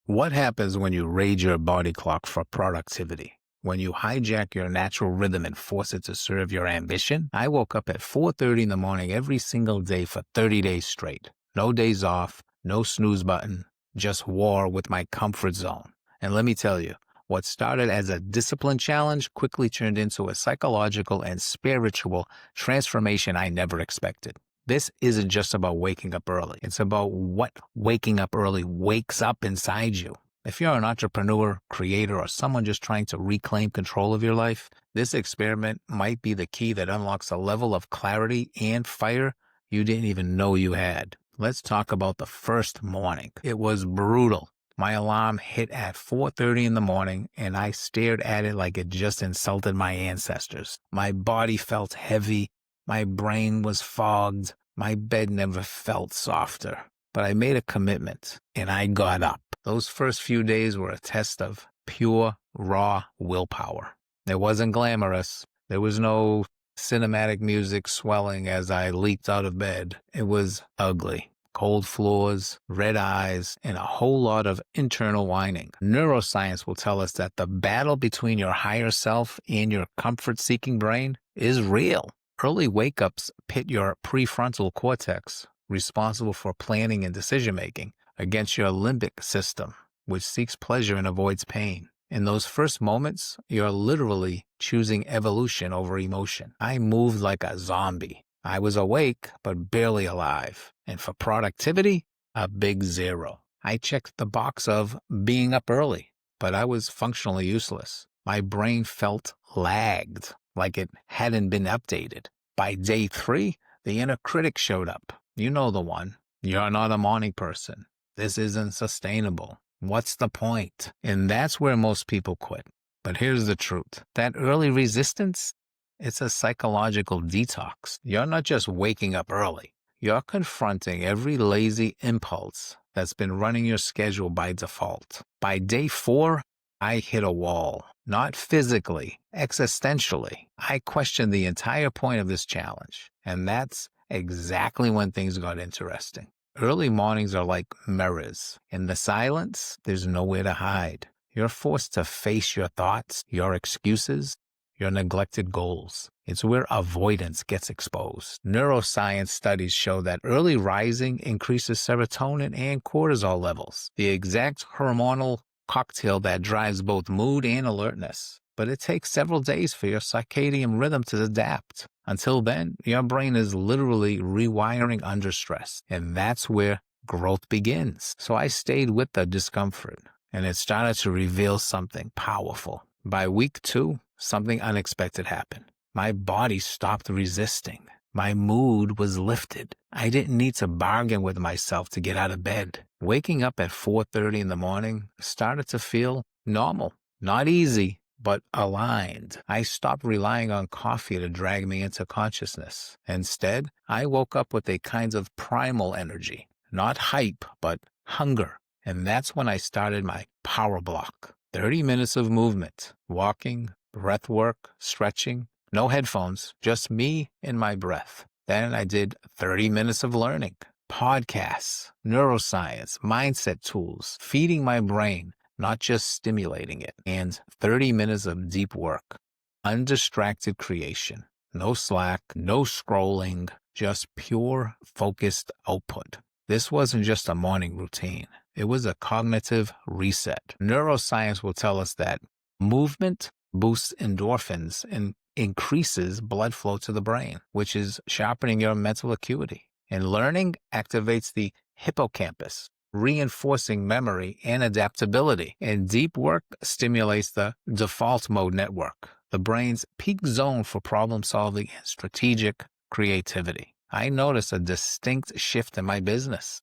What happens when you raid your body clock for productivity? When you hijack your natural rhythm and force it to serve your ambition? I woke up at 4:30 in the morning every single day for 30 days straight. No days off, no snooze button, just war with my comfort zone. And let me tell you, what started as a discipline challenge quickly turned into a psychological and spiritual transformation I never expected. This isn't just about waking up early. It's about what waking up early wakes up inside you. If you're an entrepreneur, creator, or someone just trying to reclaim control of your life, this experiment might be the key that unlocks a level of clarity and fire you didn't even know you had. Let's talk about the first morning. It was brutal. My alarm hit at 4:30 in the morning, and I stared at it like it just insulted my ancestors. My body felt heavy. My brain was fogged. My bed never felt softer. But I made a commitment, and I got up. Those first few days were a test of pure, raw willpower. It wasn't glamorous. There was no cinematic music swelling as I leaped out of bed. It was ugly. Cold floors, red eyes, and a whole lot of internal whining. Neuroscience will tell us that the battle between your higher self and your comfort-seeking brain is real. Early wake-ups pit your prefrontal cortex, responsible for planning and decision-making, against your limbic system, which seeks pleasure and avoids pain. In those first moments, you're literally choosing evolution over emotion. I moved like a zombie. I was awake, but barely alive. And for productivity, a big 0. I checked the box of being up early, but I was functionally useless. My brain felt lagged, like it hadn't been updated. By day 3, the inner critic showed up. You know the one. You're not a morning person. This isn't sustainable. What's the point? And that's where most people quit. But here's the truth. That early resistance, it's a psychological detox. You're not just waking up early. You're confronting every lazy impulse that's been running your schedule by default. By day 4, I hit a wall. Not physically, existentially. I questioned the entire point of this challenge. And that's exactly when things got interesting. Early mornings are like mirrors. In the silence, there's nowhere to hide. You're forced to face your thoughts, your excuses, your neglected goals. It's where avoidance gets exposed. Neuroscience studies show that early rising increases serotonin and cortisol levels, the exact hormonal cocktail that drives both mood and alertness. But it takes several days for your circadian rhythm to adapt. Until then, your brain is literally rewiring under stress, and that's where growth begins. So I stayed with the discomfort, and it started to reveal something powerful. By week 2, something unexpected happened. My body stopped resisting. My mood was lifted. I didn't need to bargain with myself to get out of bed. Waking up at 4:30 in the morning started to feel normal. Not easy, but aligned. I stopped relying on coffee to drag me into consciousness. Instead, I woke up with a kind of primal energy. Not hype, but hunger. And that's when I started my power block. 30 minutes of movement, walking, breath work, stretching. No headphones, just me and my breath. Then I did 30 minutes of learning. Podcasts, neuroscience, mindset tools, feeding my brain, not just stimulating it. And 30 minutes of deep work, undistracted creation. No Slack, no scrolling, just pure, focused output. This wasn't just a morning routine. It was a cognitive reset. Neuroscience will tell us that movement boosts endorphins and increases blood flow to the brain, which is sharpening your mental acuity. And learning activates the hippocampus, reinforcing memory and adaptability. And deep work stimulates the default mode network, the brain's peak zone for problem solving and strategic creativity. I noticed a distinct shift in my business.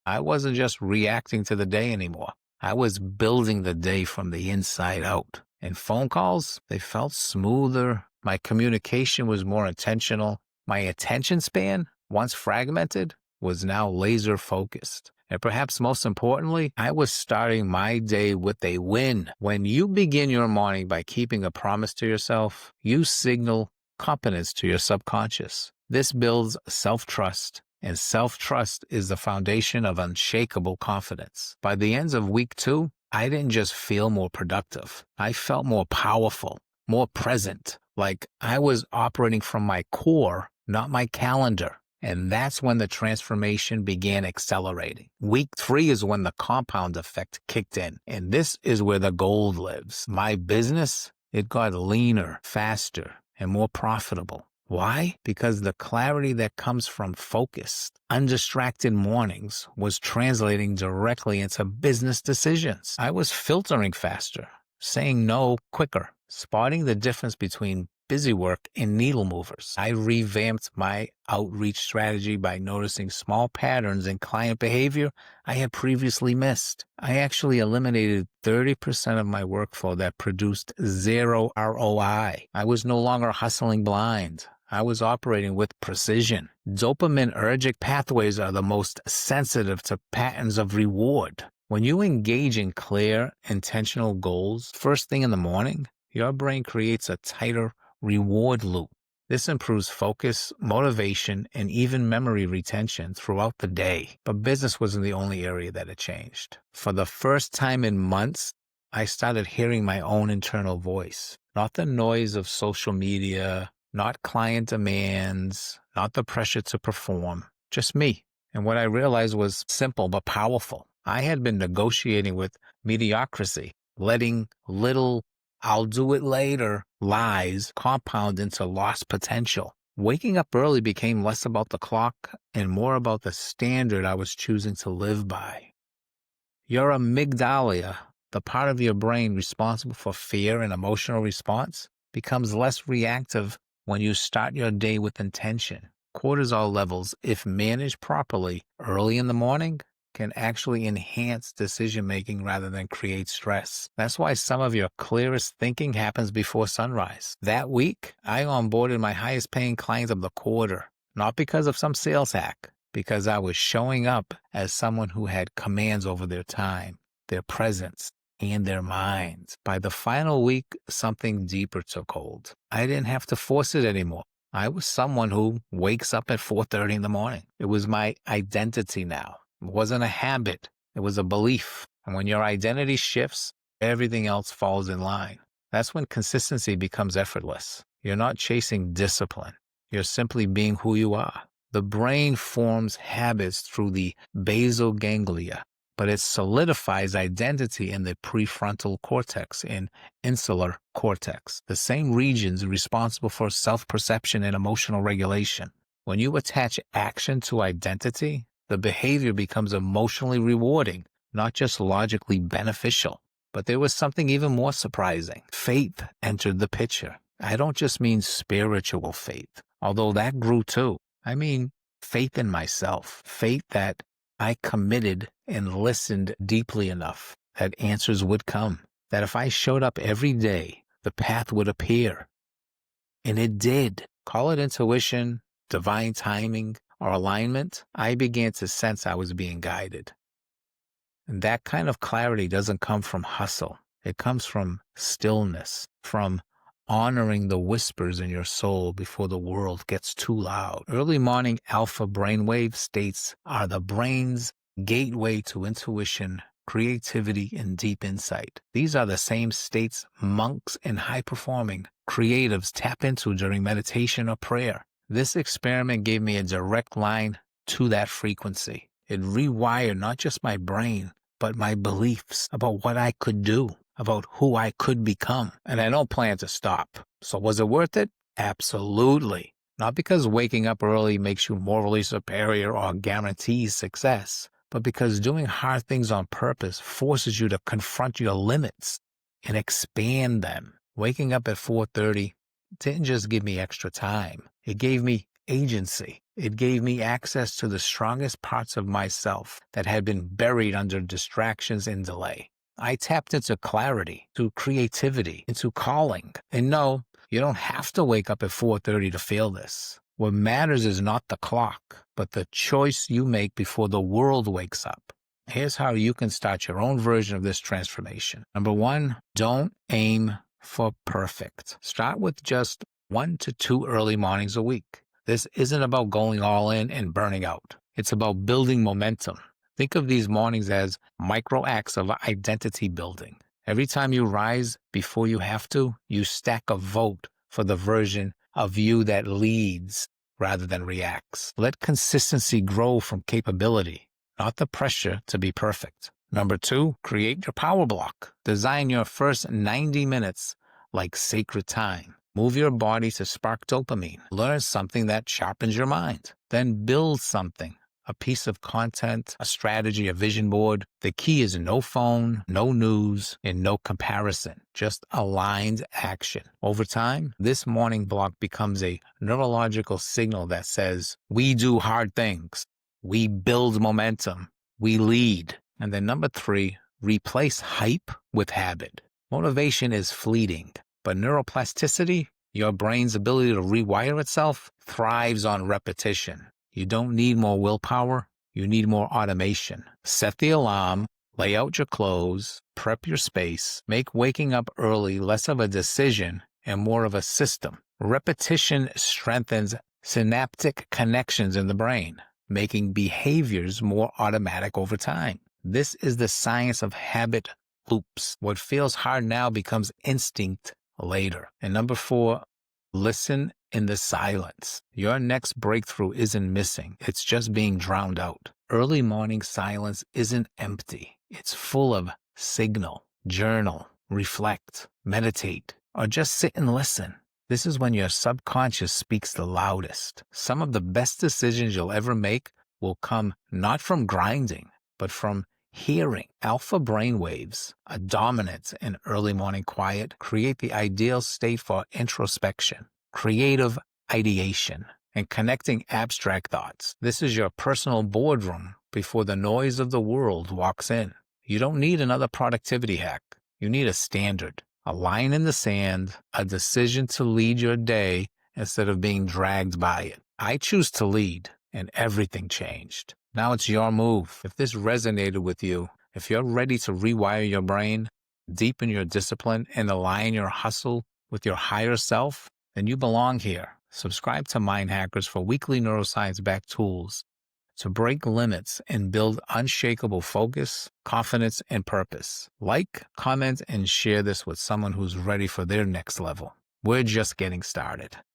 I wasn't just reacting to the day anymore. I was building the day from the inside out. And phone calls, they felt smoother. My communication was more intentional. My attention span, once fragmented, was now laser focused. And perhaps most importantly, I was starting my day with a win. When you begin your morning by keeping a promise to yourself, you signal competence to your subconscious. This builds self-trust, And self-trust is the foundation of unshakable confidence. By the end of week 2, I didn't just feel more productive. I felt more powerful, more present, like I was operating from my core, not my calendar. And that's when the transformation began accelerating. Week 3 is when the compound effect kicked in. And this is where the gold lives. My business, it got leaner, faster, and more profitable. Why? Because the clarity that comes from focused, undistracted mornings was translating directly into business decisions. I was filtering faster, saying no quicker, spotting the difference between busy work and needle movers. I revamped my outreach strategy by noticing small patterns in client behavior I had previously missed. I actually eliminated 30% of my workflow that produced zero ROI. I was no longer hustling blind. I was operating with precision. Dopaminergic pathways are the most sensitive to patterns of reward. When you engage in clear, intentional goals first thing in the morning, your brain creates a tighter reward loop. This improves focus, motivation, and even memory retention throughout the day. But business wasn't the only area that had changed. For the first time in months, I started hearing my own internal voice, not the noise of social media, not client demands, not the pressure to perform, just me. And what I realized was simple but powerful. I had been negotiating with mediocrity, letting little "I'll do it later" lies compound into lost potential. Waking up early became less about the clock and more about the standard I was choosing to live by. Your amygdala, the part of your brain responsible for fear and emotional response, becomes less reactive when you start your day with intention. Cortisol levels, if managed properly early in the morning, can actually enhance decision-making rather than create stress. That's why some of your clearest thinking happens before sunrise. That week, I onboarded my highest-paying client of the quarter, not because of some sales hack, because I was showing up as someone who had commands over their time, their presence, and their minds. By the final week, something deeper took hold. I didn't have to force it anymore. I was someone who wakes up at 4:30 in the morning. It was my identity now. It wasn't a habit. It was a belief. And when your identity shifts, everything else falls in line. That's when consistency becomes effortless. You're not chasing discipline. You're simply being who you are. The brain forms habits through the basal ganglia, but it solidifies identity in the prefrontal cortex and insular cortex, the same regions responsible for self-perception and emotional regulation. When you attach action to identity, the behavior becomes emotionally rewarding, not just logically beneficial. But there was something even more surprising. Faith entered the picture. I don't just mean spiritual faith, although that grew too. I mean faith in myself, faith that I committed and listened deeply enough that answers would come, that if I showed up every day, the path would appear. And it did. Call it intuition, divine timing, or alignment. I began to sense I was being guided. And that kind of clarity doesn't come from hustle. It comes from stillness, from honoring the whispers in your soul before the world gets too loud. Early morning alpha brainwave states are the brain's gateway to intuition, creativity, and deep insight. These are the same states monks and high-performing creatives tap into during meditation or prayer. This experiment gave me a direct line to that frequency. It rewired not just my brain, but my beliefs about what I could do, about who I could become. And I don't plan to stop. So was it worth it? Absolutely. Not because waking up early makes you morally superior or guarantees success, but because doing hard things on purpose forces you to confront your limits and expand them. Waking up at 4:30 didn't just give me extra time. It gave me agency. It gave me access to the strongest parts of myself that had been buried under distractions and delay. I tapped into clarity, to creativity, into calling. And no, you don't have to wake up at 4:30 to feel this. What matters is not the clock, but the choice you make before the world wakes up. Here's how you can start your own version of this transformation. Number 1, don't aim for perfect. Start with just 1 to 2 early mornings a week. This isn't about going all in and burning out. It's about building momentum. Think of these mornings as micro acts of identity building. Every time you rise before you have to, you stack a vote for the version of you that leads rather than reacts. Let consistency grow from capability, not the pressure to be perfect. Number 2, create your power block. Design your first 90 minutes like sacred time. Move your body to spark dopamine. Learn something that sharpens your mind. Then build something. A piece of content, a strategy, a vision board. The key is no phone, no news, and no comparison. Just aligned action. Over time, this morning block becomes a neurological signal that says, we do hard things. We build momentum. We lead. And then number 3, replace hype with habit. Motivation is fleeting, but neuroplasticity, your brain's ability to rewire itself, thrives on repetition. You don't need more willpower, you need more automation. Set the alarm, lay out your clothes, prep your space, make waking up early less of a decision and more of a system. Repetition strengthens synaptic connections in the brain, making behaviors more automatic over time. This is the science of habit loops. What feels hard now becomes instinct later. And number 4, listen in the silence. Your next breakthrough isn't missing. It's just being drowned out. Early morning silence isn't empty. It's full of signal. Journal, reflect, meditate, or just sit and listen. This is when your subconscious speaks the loudest. Some of the best decisions you'll ever make will come not from grinding, but from hearing. Alpha brainwaves, a dominance in early morning quiet, create the ideal state for introspection, creative ideation, and connecting abstract thoughts. This is your personal boardroom before the noise of the world walks in. You don't need another productivity hack. You need a standard, a line in the sand, a decision to lead your day instead of being dragged by it. I choose to lead, and everything changed. Now it's your move. If this resonated with you, if you're ready to rewire your brain, deepen your discipline, and align your hustle with your higher self, then you belong here. Subscribe to Mind Hackrs for weekly neuroscience-backed tools to break limits and build unshakable focus, confidence, and purpose. Like, comment, and share this with someone who's ready for their next level. We're just getting started.